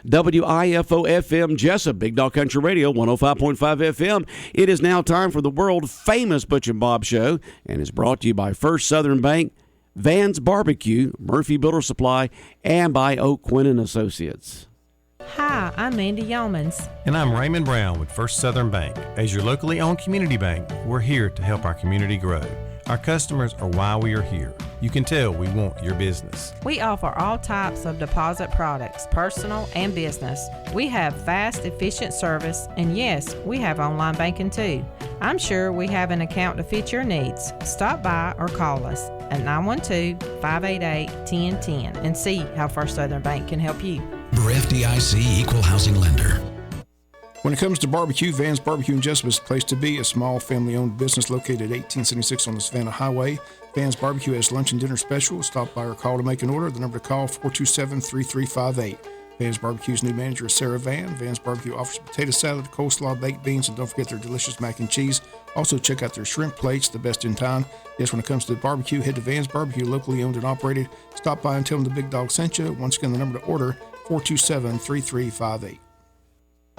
WIFO FM Jesup, Big Dog Country Radio, 105.5 FM. It is now time for the world-famous Butch and Bob Show, and is brought to you by First Southern Bank, Van's Barbecue, Murphy Builder Supply, and by Oak Quinn & Associates. Hi, I'm Mandy Yeomans. And I'm Raymond Brown with First Southern Bank. As your locally owned community bank, we're here to help our community grow. Our customers are why we are here. You can tell we want your business. We offer all types of deposit products, personal and business. We have fast, efficient service, and yes, we have online banking too. I'm sure we have an account to fit your needs. Stop by or call us at 912-588-1010 and see how First Southern Bank can help you. We're FDIC Equal Housing Lender. When it comes to barbecue, Van's Barbecue in Jesup is the place to be. A small family-owned business located at 1876 on the Savannah Highway. Van's Barbecue has lunch and dinner special. Stop by or call to make an order. The number to call, 427-3358. Van's Barbecue's new manager is Sarah Van. Van's Barbecue offers potato salad, coleslaw, baked beans, and don't forget their delicious mac and cheese. Also, check out their shrimp plates, the best in town. Yes, when it comes to barbecue, head to Van's Barbecue, locally owned and operated. Stop by and tell them the Big Dog sent you. Once again, the number to order, 427-3358.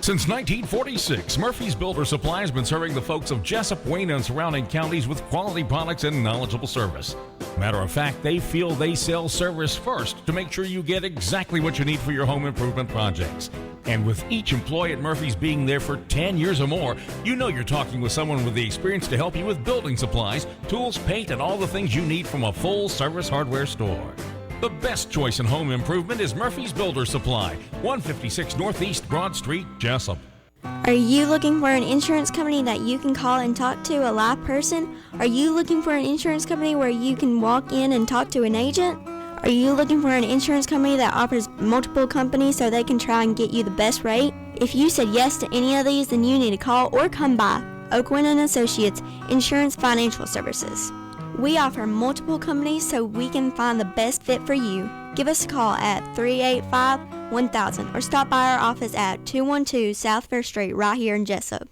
Since 1946, Murphy's Builder Supply has been serving the folks of Jesup, Wayne, and surrounding counties with quality products and knowledgeable service. Matter of fact, they feel they sell service first to make sure you get exactly what you need for your home improvement projects. And with each employee at Murphy's being there for 10 years or more, you know you're talking with someone with the experience to help you with building supplies, tools, paint, and all the things you need from a full-service hardware store. The best choice in home improvement is Murphy's Builder Supply, 156 Northeast Broad Street, Jesup. Are you looking for an insurance company that you can call and talk to a live person? Are you looking for an insurance company where you can walk in and talk to an agent? Are you looking for an insurance company that offers multiple companies so they can try and get you the best rate? If you said yes to any of these, then you need to call or come by Oak Quinn & Associates Insurance Financial Services. We offer multiple companies so we can find the best fit for you. Give us a call at 385-1000 or stop by our office at 212 South Fair Street right here in Jesup.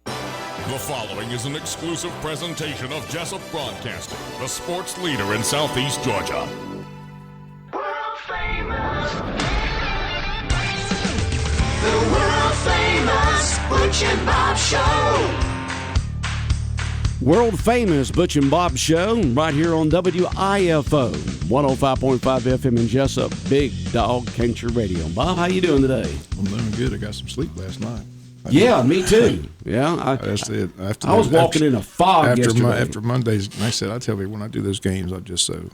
The following is an exclusive presentation of Jesup Broadcasting, the sports leader in Southeast Georgia. World famous. The world famous Butch and Bob Show. World-famous Butch and Bob Show right here on WIFO, 105.5 FM in Jesup, Big Dog Country Radio. Bob, how you doing today? I'm doing good. I got some sleep last night. Yeah, me too. Yeah, That's it. I was walking in a fog yesterday. After Mondays, like I said, I tell you, when I do those games, I'm just so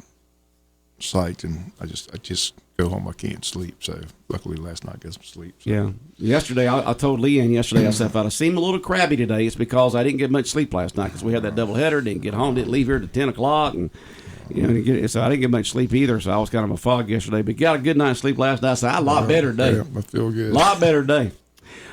psyched, and I just go home. I can't sleep. So luckily, last night I got some sleep. So. Yeah. Yesterday, I told Leanne yesterday, I said, if I seem a little crabby today, it's because I didn't get much sleep last night because we had that doubleheader, didn't get home, didn't leave here till 10 o'clock, and so I didn't get much sleep either, so I was kind of a fog yesterday. But got a good night's sleep last night, so I had a lot better day. Yeah, I feel good. A lot better day.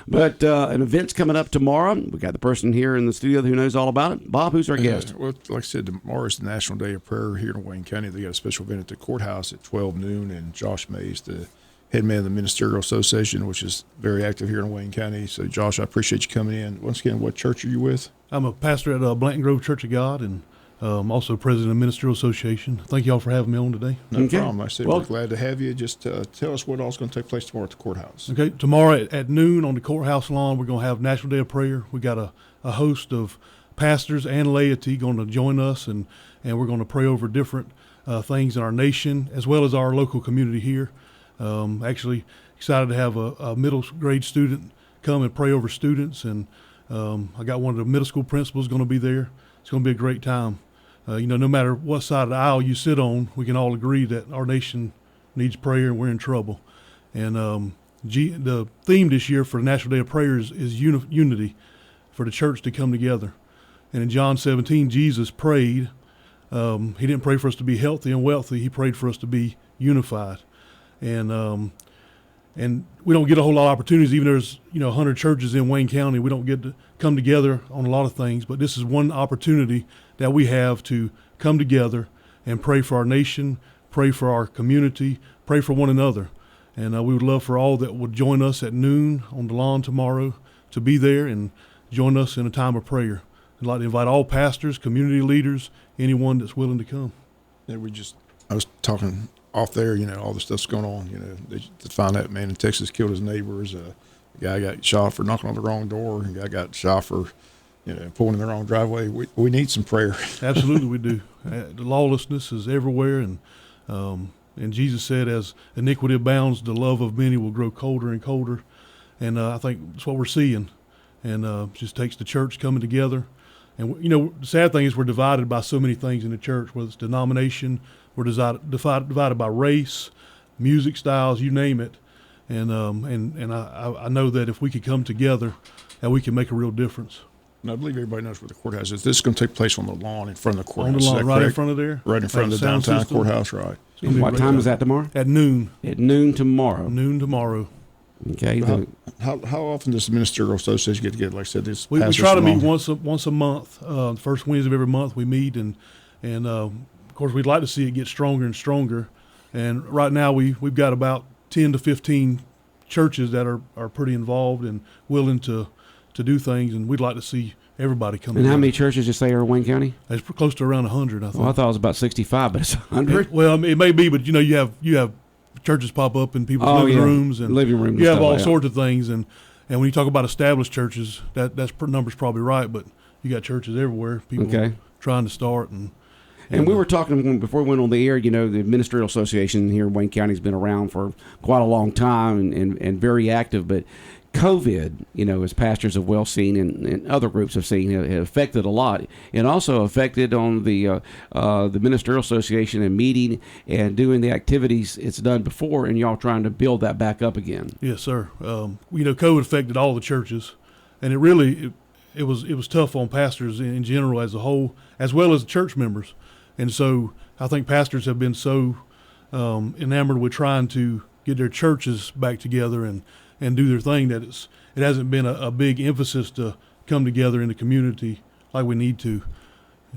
But an event's coming up tomorrow. We got the person here in the studio who knows all about it. Bob, who's our guest? Well, like I said, tomorrow is the National Day of Prayer here in Wayne County. They got a special event at the courthouse at 12 noon, and Josh Mays, the head man of the Ministerial Association, which is very active here in Wayne County. So, Josh, I appreciate you coming in. Once again, what church are you with? I'm a pastor at Blanton Grove Church of God, and also president of the Ministerial Association. Thank you all for having me on today. No problem. I said, we're glad to have you. Just tell us what all's going to take place tomorrow at the courthouse. Okay, tomorrow at noon on the courthouse lawn, we're going to have National Day of Prayer. We got a host of pastors and laity going to join us, and we're going to pray over different things in our nation as well as our local community here. Actually excited to have a middle grade student come and pray over students, and I got one of the middle school principals going to be there. It's going to be a great time. No matter what side of the aisle you sit on, we can all agree that our nation needs prayer and we're in trouble. And the theme this year for the National Day of Prayer is unity, for the church to come together. And in John 17, Jesus prayed. He didn't pray for us to be healthy and wealthy. He prayed for us to be unified. And we don't get a whole lot of opportunities. Even there's 100 churches in Wayne County, we don't get to come together on a lot of things. But this is one opportunity that we have to come together and pray for our nation, pray for our community, pray for one another. And we would love for all that would join us at noon on the lawn tomorrow to be there and join us in a time of prayer. I'd like to invite all pastors, community leaders, anyone that's willing to come. Yeah, I was talking off there, all the stuff's going on. To find that man in Texas killed his neighbors. The guy got shot for knocking on the wrong door. The guy got shot for, pulling in the wrong driveway. We need some prayer. Absolutely, we do. The lawlessness is everywhere, and Jesus said, "As iniquity abounds, the love of many will grow colder and colder." And I think that's what we're seeing. And it just takes the church coming together. And the sad thing is we're divided by so many things in the church, whether it's denomination, we're divided by race, music styles, you name it. And I know that if we could come together, that we can make a real difference. And I believe everybody knows where the courthouse is. This is going to take place on the lawn in front of the courthouse. On the lawn, right in front of there? Right in front of the downtown courthouse, right. And what time is that tomorrow? At noon. At noon tomorrow. Noon tomorrow. Okay. How often does the Ministerial Association get together? Like I said, this we try to meet once a month. First Wednesday of every month we meet, and of course we'd like to see it get stronger and stronger. And right now we've got about 10 to 15 churches that are pretty involved and willing to do things, and we'd like to see everybody come. And how many churches you say are in Wayne County? It's close to around 100, I think. Well, I thought it was about 65, but it's 100. Well, it may be, but you have churches pop up in people's living rooms and living rooms. You have all sorts of things, and when you talk about established churches, that's number's probably right, but you got churches everywhere. People trying to start and we were talking before we went on the air. The Ministerial Association here in Wayne County has been around for quite a long time and very active, but COVID, as pastors have well seen and other groups have seen, it affected a lot. It also affected on the Ministerial Association and meeting and doing the activities it's done before, and y'all trying to build that back up again. Yes, sir. COVID affected all the churches, and it was tough on pastors in general as a whole, as well as church members. And so I think pastors have been so enamored with trying to get their churches back together and do their thing that it hasn't been a big emphasis to come together in the community like we need to.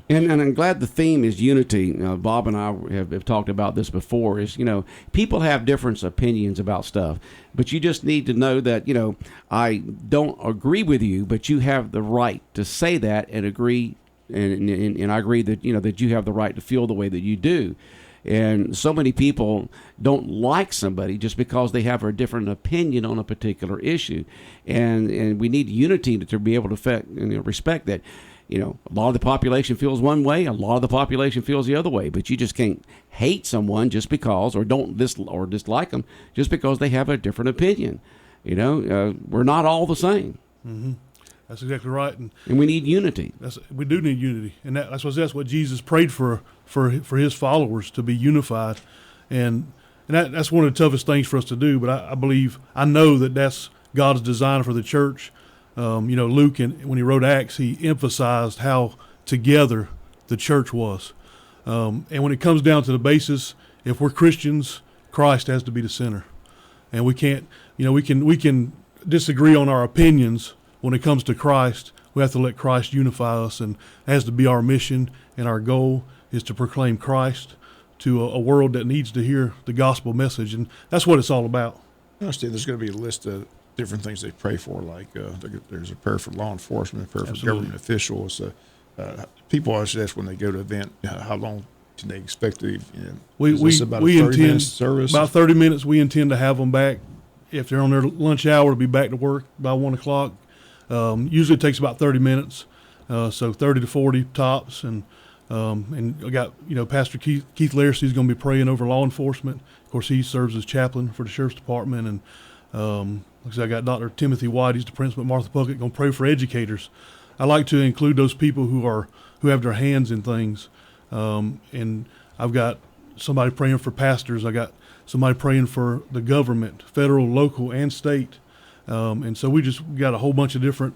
And I'm glad the theme is unity. Bob and I have talked about this before. Is people have different opinions about stuff, but you just need to know that I don't agree with you, but you have the right to say that and agree, and I agree that that you have the right to feel the way that you do. And so many people don't like somebody just because they have a different opinion on a particular issue, and we need unity to be able to respect that. A lot of the population feels one way, a lot of the population feels the other way, but you just can't hate someone just because, or dislike them just because they have a different opinion. We're not all the same. Mm-hmm. That's exactly right, and we need unity. We do need unity, and that's what Jesus prayed for his followers, to be unified, and that's one of the toughest things for us to do. But I know that's God's design for the church. Luke, when he wrote Acts, he emphasized how together the church was, and when it comes down to the basis, if we're Christians, Christ has to be the center, and we can't. We can disagree on our opinions. When it comes to Christ, we have to let Christ unify us, and it has to be our mission, and our goal is to proclaim Christ to a world that needs to hear the gospel message, and that's what it's all about. I understand there's going to be a list of different things they pray for, like there's a prayer for law enforcement, a prayer for government officials. People always ask when they go to an event, how long can they expect to? We about a 30-minute service? About 30 minutes. We intend to have them back. If they're on their lunch hour, to be back to work by 1 o'clock. Usually it takes about 30 minutes, so 30 to 40 tops, and I got Pastor Keith Laircy is going to be praying over law enforcement. Of course, he serves as chaplain for the sheriff's department, and like I said, I got Dr. Timothy White, he's the principal at Martha Puckett, going to pray for educators. I like to include those people who have their hands in things, and I've got somebody praying for pastors. I got somebody praying for the government, federal, local, and state. And so we got a whole bunch of different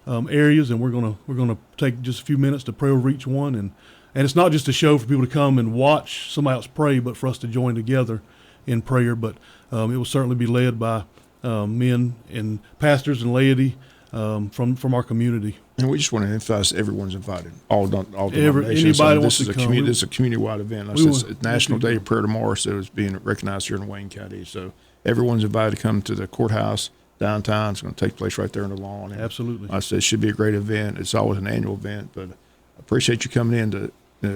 areas, and we're gonna take just a few minutes to pray over each one, and it's not just a show for people to come and watch somebody else pray, but for us to join together in prayer. But it will certainly be led by men and pastors and laity from our community. And we just want to emphasize everyone's invited. All denominations. Anybody wants to come. This is a community-wide event. It's National Day of Prayer tomorrow, so it's being recognized here in Wayne County. So everyone's invited to come to the courthouse downtown. It's going to take place right there on the lawn. And absolutely. I said it should be a great event. It's always an annual event, but I appreciate you coming in to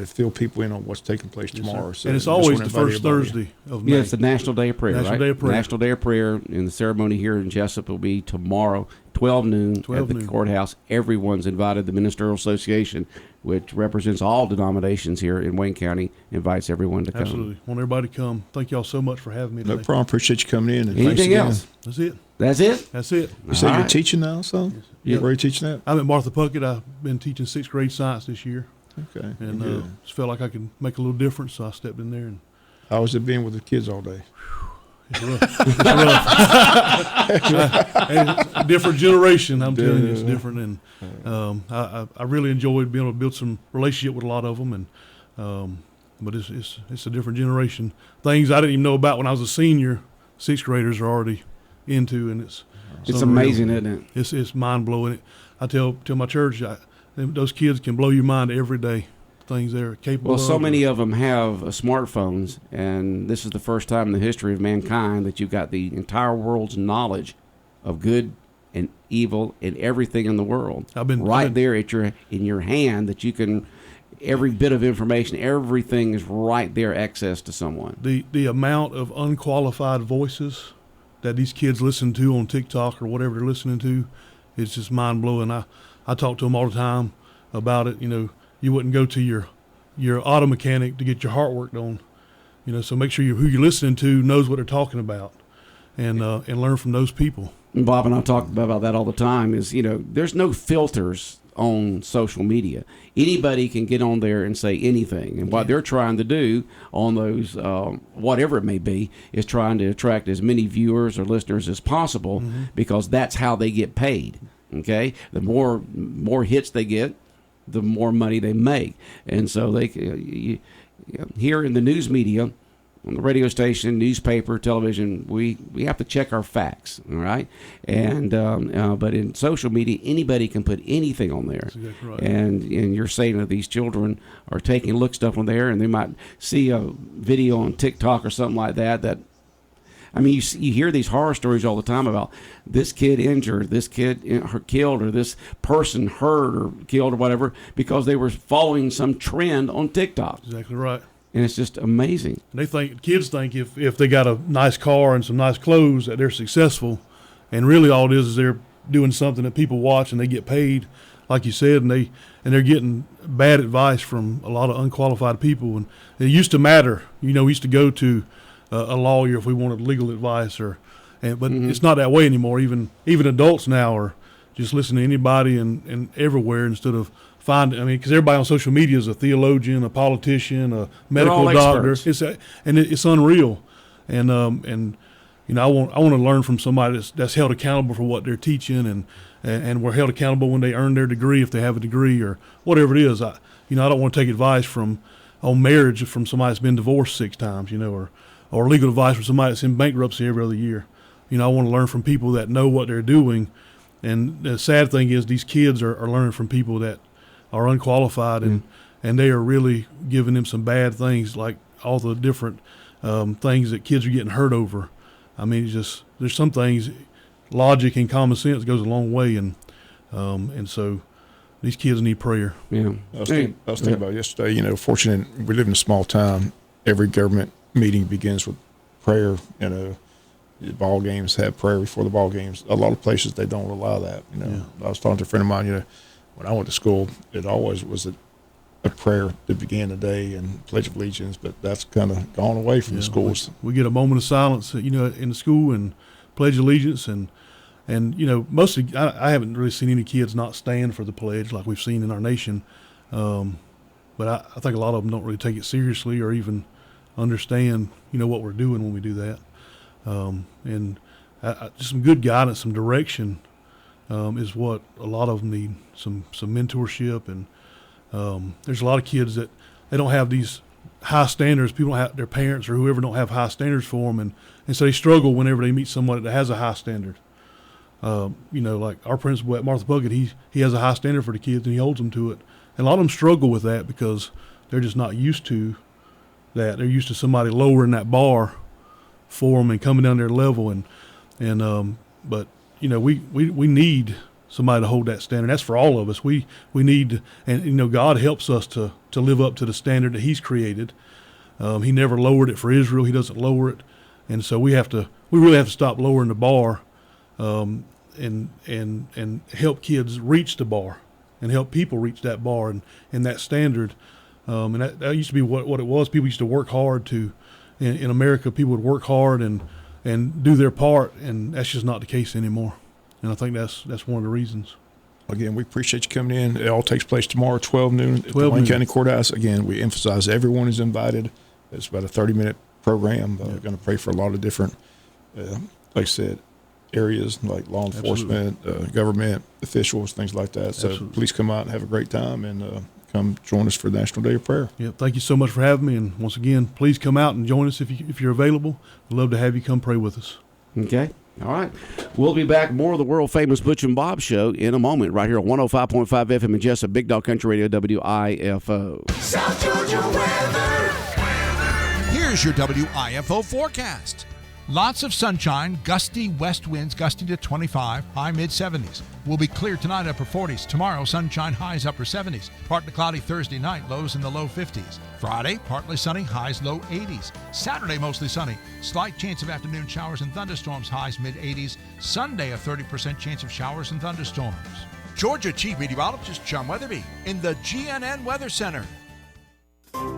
fill people in on what's taking place tomorrow. So and it's just always wanna the invite first everybody. Thursday of May. Yeah, it's the National Day of Prayer, National right? Day of Prayer. National Day of Prayer, and the ceremony here in Jesup will be tomorrow, 12 noon 12 at the noon. courthouse. Everyone's invited. The Ministerial Association, which represents all denominations here in Wayne County, invites everyone to come. Absolutely. Want everybody to come. Thank y'all so much for having me No today. problem. Appreciate you coming in. And thanks Anything again. else? That's it. That's it? That's it. You say All you're right. teaching now, so you're Yep. already teaching that? I'm at Martha Puckett. I've been teaching 6th grade science this year, Okay. and Good. just felt like I could make a little difference, so I stepped in there. And How was it being with the kids all day? it's rough. It's rough. And it's a different generation. I'm telling you, it's different. And I really enjoyed being able to build some relationship with a lot of them. And but it's a different generation. Things I didn't even know about when I was a senior, 6th graders are already into, and it's It's unreal. amazing, isn't it? It's mind blowing. I tell my church, those kids can blow your mind every day. Things they're capable Well, of. so many of them have smartphones, and this is the first time in the history of mankind that you've got the entire world's knowledge of good and evil and everything in the world there at in your hand, that you can, every bit of information, everything is right there, access to someone. The amount of unqualified voices that these kids listen to on TikTok or whatever they're listening to is just mind blowing. I talk to them all the time about it. You know, you wouldn't go to your auto mechanic to get your heart worked on. You know, so make sure who you're listening to knows what they're talking about, and learn from those people. And Bob and I talk about that all the time. Is, you know, there's no filters on social media. Anybody can get on there and say anything, and what they're trying to do on those, whatever it may be, is trying to attract as many viewers or listeners as possible, because that's how they get paid. Okay, the more hits they get, the more money they make. And so here in the news media, on the radio station, newspaper, television, we have to check our facts, all right? And but in social media, anybody can put anything on there. That's exactly right. And you're saying that these children are taking stuff on there, and they might see a video on TikTok or something like that. I mean, you hear these horror stories all the time about this kid injured, this kid killed, or this person hurt or killed or whatever, because they were following some trend on TikTok. Exactly right. And it's just amazing. Kids think if they got a nice car and some nice clothes that they're successful, and really all it is they're doing something that people watch and they get paid, like you said, and they're getting bad advice from a lot of unqualified people. And it used to matter, you know, we used to go to a lawyer if we wanted legal advice, but it's not that way anymore. Even adults now are just listening to anybody and everywhere instead of finding. I mean, because everybody on social media is a theologian, a politician, a medical doctor. It's unreal, and you know, I want to learn from somebody that's held accountable for what they're teaching, and we're held accountable when they earn their degree, if they have a degree or whatever it is. I don't want to take advice on marriage from somebody that's been divorced 6 times, you know, or legal advice from somebody that's in bankruptcy every other year. You know, I want to learn from people that know what they're doing. And the sad thing is these kids are learning from people that are unqualified, and they are really giving them some bad things, like all the different things that kids are getting hurt over. I mean, there's some things, logic and common sense goes a long way, and so these kids need prayer. Yeah. I was thinking about yesterday, you know, fortunate, we live in a small town. Every government meeting begins with prayer. You know, the ball games have prayer before the ball games. A lot of places they don't allow that. You know, I was talking to a friend of mine. You know, when I went to school, it always was a prayer that began the day and Pledge of Allegiance, but that's kind of gone away from the schools. We get a moment of silence, you know, in the school and Pledge Allegiance, and you know, mostly I haven't really seen any kids not stand for the pledge like we've seen in our nation, but I think a lot of them don't really take it seriously or even understand, you know, what we're doing when we do that. And just some good guidance, some direction is what a lot of them need. Some mentorship, and there's a lot of kids that they don't have these high standards. People don't have, their parents or whoever don't have high standards for them, and so they struggle whenever they meet someone that has a high standard. You know, like our principal at Martha Puckett, he has a high standard for the kids and he holds them to it. And a lot of them struggle with that because they're just not used to that. They're used to somebody lowering that bar for them and coming down their level, but you know, we need somebody to hold that standard. That's for all of us. We need, and God helps us to live up to the standard that He's created. He never lowered it for Israel. He doesn't lower it, and so we really have to stop lowering the bar, and help kids reach the bar, and help people reach that bar and that standard. And that used to be what it was. People used to work hard in America, people would work hard and do their part, and that's just not the case anymore. And I think that's one of the reasons. Again, we appreciate you coming in. It all takes place tomorrow, 12 noon at the Wayne County Courthouse. Again, we emphasize everyone is invited. It's about a 30-minute program. We're going to pray for a lot of different, like I said, areas like law enforcement, government officials, things like that. So please come out and have a great time, and come join us for the National Day of Prayer. Yeah, thank you so much for having me. And once again, please come out and join us if you're available. We'd love to have you come pray with us. Okay. All right. We'll be back. More of the world-famous Butch and Bob Show in a moment right here on 105.5 FM in Jesup, Big Dog Country Radio, WIFO. South Georgia weather. Here's your WIFO forecast. Lots of sunshine, gusty west winds, gusting to 25, high mid-70s. Will be clear tonight, upper 40s. Tomorrow, sunshine, highs upper 70s. Partly cloudy Thursday night, lows in the low 50s. Friday, partly sunny, highs low 80s. Saturday, mostly sunny. Slight chance of afternoon showers and thunderstorms, highs mid-80s. Sunday, a 30% chance of showers and thunderstorms. Georgia Chief Meteorologist John Weatherby in the GNN Weather Center.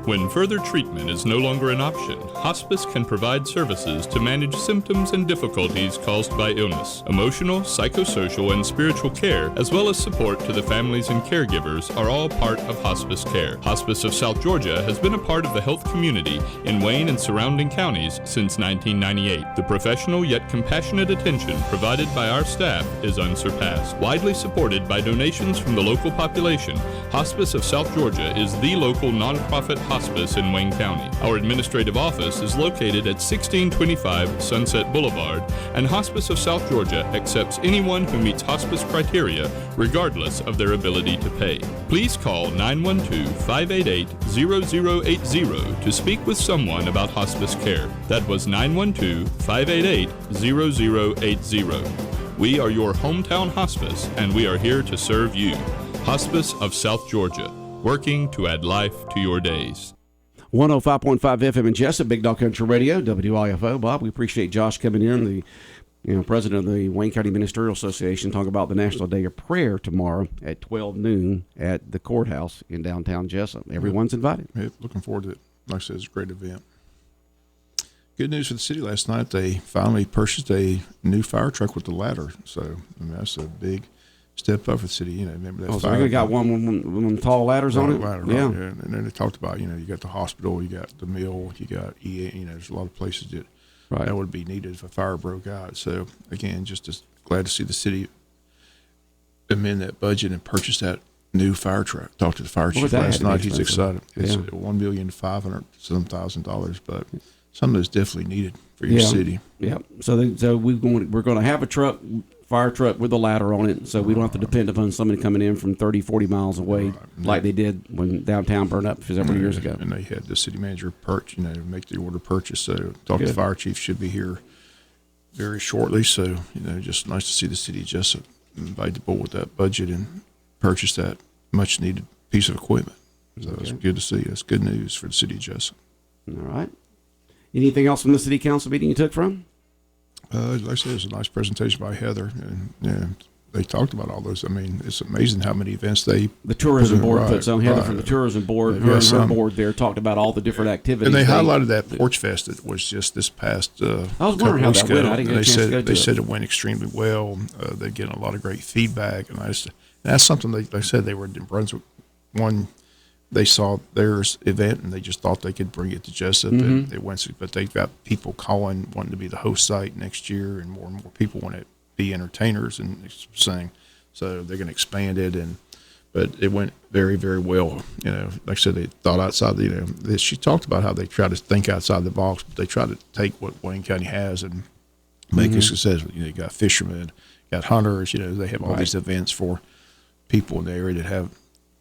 When further treatment is no longer an option, hospice can provide services to manage symptoms and difficulties caused by illness. Emotional, psychosocial, and spiritual care, as well as support to the families and caregivers, are all part of hospice care. Hospice of South Georgia has been a part of the health community in Wayne and surrounding counties since 1998. The professional yet compassionate attention provided by our staff is unsurpassed. Widely supported by donations from the local population, Hospice of South Georgia is the local nonprofit hospice in Wayne County. Our administrative office is located at 1625 Sunset Boulevard, and Hospice of South Georgia accepts anyone who meets hospice criteria, regardless of their ability to pay. Please call 912-588-0080 to speak with someone about hospice care. That was 912-588-0080. We are your hometown hospice, and we are here to serve you. Hospice of South Georgia, working to add life to your days. 105.5 FM in Jesup, Big Dog Country Radio, WIFO. Bob, we appreciate Josh coming in, the president of the Wayne County Ministerial Association, talking about the National Day of Prayer tomorrow at 12 noon at the courthouse in downtown Jesup. Everyone's invited. Yeah, looking forward to it. Like I said, it's a great event. Good news for the city last night. They finally purchased a new fire truck with the ladder. So that's a big step up for the city. Remember that? So they got one tall ladders on it. Yeah. And then they talked about, you got the hospital, you got the mill, you got EA. There's a lot of places that would be needed if a fire broke out. So again, just glad to see the city amend that budget and purchase that new fire truck. Talked to the fire chief last night. He's excited. It's $1,500,000, but something that's definitely needed for your city. Yeah. So we're going to have a fire truck with a ladder on it, so we don't have to depend upon somebody coming in from 30, 40 miles away like they did when downtown burned up several years ago. And they had the city manager make the order purchase. So talk to the fire chief, should be here very shortly. So, just nice to see the city just invite the board with that budget and purchase that much needed piece of equipment. So it's good to see. That's good news for the city of Jesup. All right. Anything else from the city council meeting you took from? Like I said, it's a nice presentation by Heather, and they talked about all those. I mean, it's amazing how many events the tourism board puts on. Heather from the tourism board, her and her board there talked about all the different activities. And they highlighted that Porch Fest that was just this past I was wondering how that went. I didn't get a chance to go to it. They said it went extremely well. They're getting a lot of great feedback, and that's something they said they were in Brunswick. They saw their event and they just thought they could bring it to Jesup, and they went. But they've got people calling, wanting to be the host site next year, and more people want to be entertainers and sing. So they're going to expand it, but it went very, very well. Like I said, they thought outside. She talked about how they try to think outside the box, but they try to take what Wayne County has and make it successful. You got fishermen, got hunters. They have all these events for people in the area that have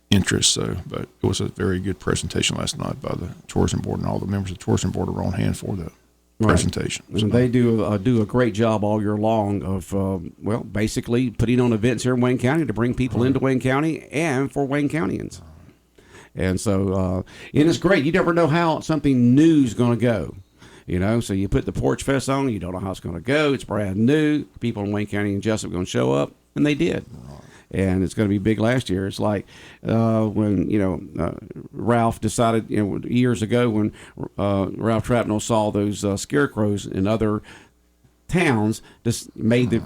interest. But it was a very good presentation last night by the tourism board, and all the members of the tourism board are on hand for that. presentations. And they do a great job all year long of basically putting on events here in Wayne County to bring people into Wayne County and for Wayne Countyans. And so and it's great. You never know how something new is going to go. So you put the Porch Fest on, you don't know how it's going to go. It's brand new. People in Wayne County and Jesup are going to show up, and they did. And it's going to be big last year. It's like when Ralph decided years ago when Ralph Trapnell saw those scarecrows in other towns, just made the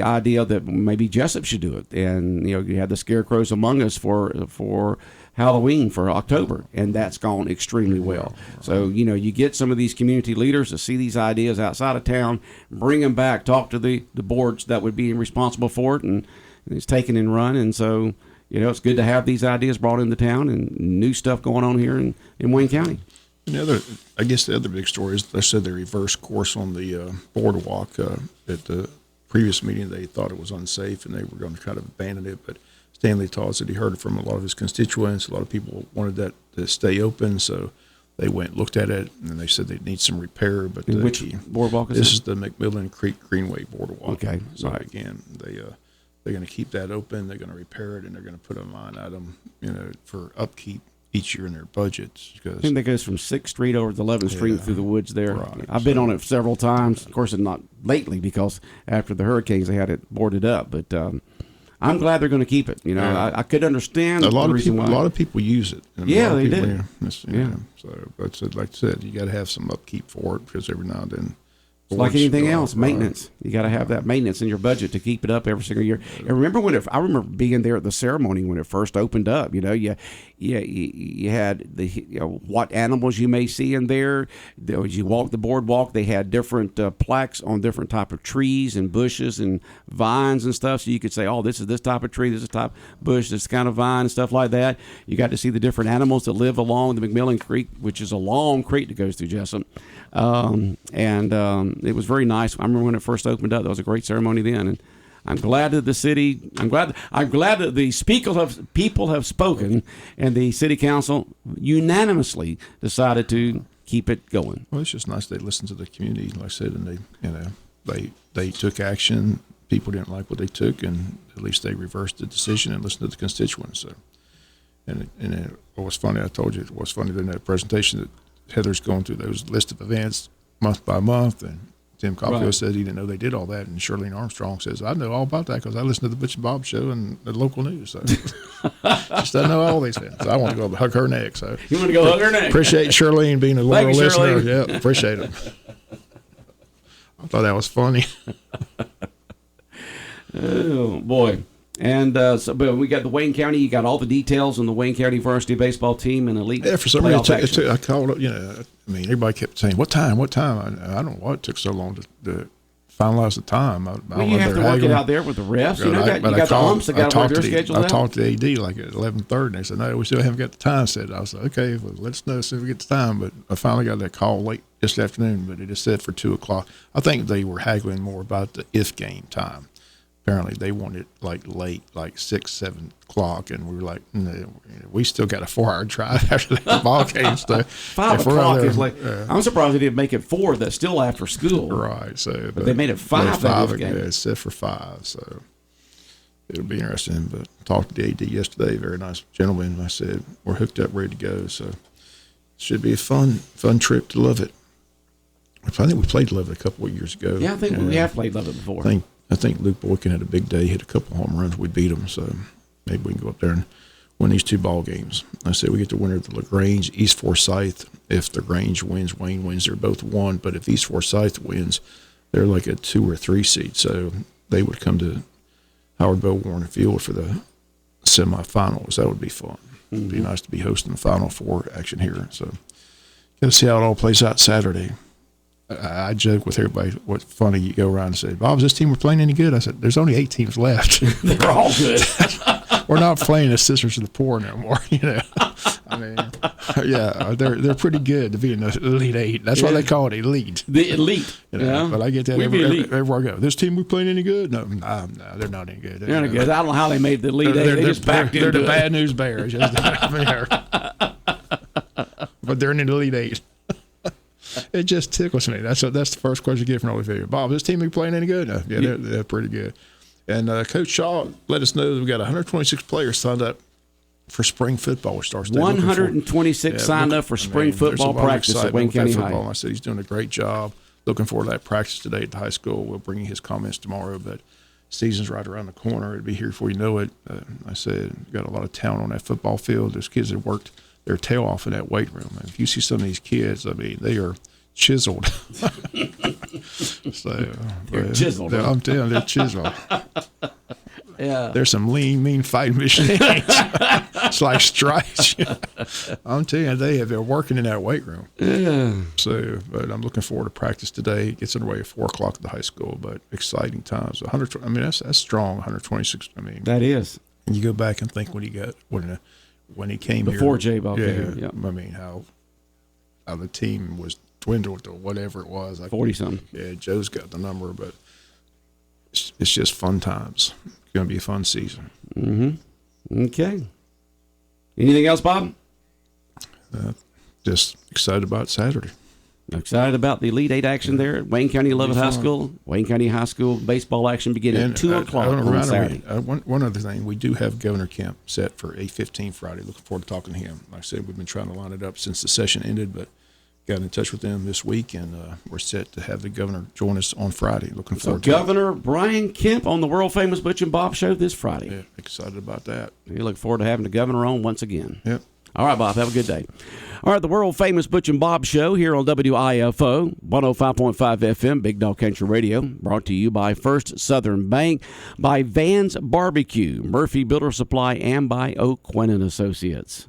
idea that maybe Jesup should do it. And you had the scarecrows among us for Halloween for October, and that's gone extremely well. So you get some of these community leaders to see these ideas outside of town, bring them back, talk to the boards that would be responsible for it, and it's taken and run. And so it's good to have these ideas brought into town and new stuff going on here in Wayne County. I guess the other big story is they said they reversed course on the boardwalk at the previous meeting. They thought it was unsafe and they were going to try to abandon it, but Stanley Todd said he heard it from a lot of his constituents. A lot of people wanted that to stay open, so they went, looked at it, and they said they need some repair. But which boardwalk is this? This is the McMillan Creek Greenway boardwalk. Okay, so right. Again, they're going to keep that open. They're going to repair it, and they're going to put a line item, for upkeep each year in their budgets. I think that goes from 6th Street over to 11th Street through the woods there. Right. I've been on it several times. Of course, not lately because after the hurricanes they had it boarded up, but. I'm glad they're going to keep it. I could understand a lot the of reason people. why. A lot of people use it. Yeah, they do. So, but like I said, you got to have some upkeep for it because every now and then. It's like anything else, maintenance. You got to have that maintenance in your budget to keep it up every single year. And remember I remember being there at the ceremony when it first opened up. You had the what animals you may see in there. As you walk the boardwalk, they had different plaques on different type of trees and bushes and vines and stuff. So you could say, oh, this is this type of tree, this is type of bush, this kind of vine and stuff like that. You got to see the different animals that live along the McMillan Creek, which is a long creek that goes through Jesup. It was very nice. I remember when it first opened up. That was a great ceremony then, and I'm glad that I'm glad that the people have spoken, and the city council unanimously decided to keep it going. Well, it's just nice they listened to the community, like I said, and they took action. People didn't like what they took, and at least they reversed the decision and listened to the constituents. So, and it was funny. I told you it was funny in that presentation that Heather's going through those list of events month by month, and Tim Caulfield said he didn't know they did all that, and Shirlene Armstrong says, I know all about that because I listen to the Butch and Bob show and the local news. So just doesn't know all these things. So I want to go hug her neck. So you want to go hug her neck? Appreciate Shirlene being a loyal listener. Shirlene. Yeah, appreciate it. I thought that was funny. Oh boy. And but we got the Wayne County. You got all the details on the Wayne County varsity baseball team and elite. Yeah, for some reason, I called up. Everybody kept saying, "What time? What time?" I don't know why it took so long to finalize the time. You have to work it out there with the refs. You got the umps that got to work their schedules out. I talked to the AD like at 11:30, and they said, "No, we still haven't got the time set." I was like, "Okay, well, let us know as soon as we get the time." But I finally got that call late this afternoon, but it just said for 2:00. I think they were haggling more about the if game time. Apparently they wanted like late, like 6, 7 o'clock, and we were like, no, we still got a 4-hour drive after the ball game. So 5 o'clock is like, I'm surprised they didn't make it 4. That's still after school, right? So, but they made it 5. Yeah, it's set for 5. So it'll be interesting. But talked to the AD yesterday, very nice gentleman. I said we're hooked up, ready to go. So it should be a fun trip to Lovett. I think we played Lovett a couple of years ago. Yeah, I think we have played Lovett before. I think Luke Boykin had a big day, hit a couple home runs. We beat him, so maybe we can go up there and win these 2 ball games. I said we get the winner of the LaGrange, East Forsyth. If the LaGrange wins, Wayne wins. They're both 1. But if East Forsyth wins, they're like a 2 or 3 seed. So they would come to Howard Bo Warren Field for the semifinals. That would be fun. It'd be nice to be hosting the Final Four action here. So got to see how it all plays out Saturday. I joke with everybody, what's funny, you go around and say, Bob, is this team we're playing any good? I said, there's only 8 teams left. They're all good. We're not playing the Sisters of the Poor no more, I mean, yeah, they're pretty good to be in the Elite 8. That's why they call it elite. The elite. But I get that everywhere I go. This team we playing any good? No, they're not any good. They're not good. I don't know how they made the Elite 8. They just backed into it. They're the bad news bears. But they're in the Elite 8. It just tickles me. That's the first question you get from Holyfield. Bob, is this team playing any good? No. Yeah, they're pretty good. And Coach Shaw let us know that we got 126 players signed up for spring football, which starts today. 126 signed up for spring football practice at Wayne County High. I said he's doing a great job. Looking forward to that practice today at the high school. We'll bring you his comments tomorrow, but season's right around the corner. It'll be here before you know it. I said, you got a lot of talent on that football field. There's kids that worked their tail off in that weight room. And if you see some of these kids, I mean, they are chiseled. They're chiseled. I'm telling you, they're chiseled. Yeah. There's some lean, mean fighting machines. It's like stripes. I'm telling you, they're working in that weight room. Yeah. So, but I'm looking forward to practice today. It gets underway at 4 o'clock at the high school, but exciting times. 100. I mean, that's strong. 126. I mean, that is. And you go back and think when he came before here, J-Ball came here. Yeah. I mean, how the team was dwindled to whatever it was. 40-something. Yeah, Joe's got the number, but it's just fun times. It's going to be a fun season. Mm-hmm. Okay. Anything else, Bob? Just excited about Saturday. Excited about the Elite Eight action there at Wayne County Lovett High School. Wayne County High School baseball action beginning at 2 o'clock on Saturday. One other thing, we do have Governor Kemp set for 8:15 Friday. Looking forward to talking to him. Like I said, we've been trying to line it up since the session ended, but got in touch with them this week, and we're set to have the governor join us on Friday. Looking forward to Governor Brian Kemp on the world-famous Butch and Bob show this Friday. Yeah, excited about that. We look forward to having the governor on once again. Yep. All right, Bob, have a good day. All right, the world-famous Butch and Bob show here on WIFO, 105.5 FM, Big Dog Country Radio, brought to you by First Southern Bank, by Van's Barbecue, Murphy Builder Supply, and by Oak Quinn & Associates.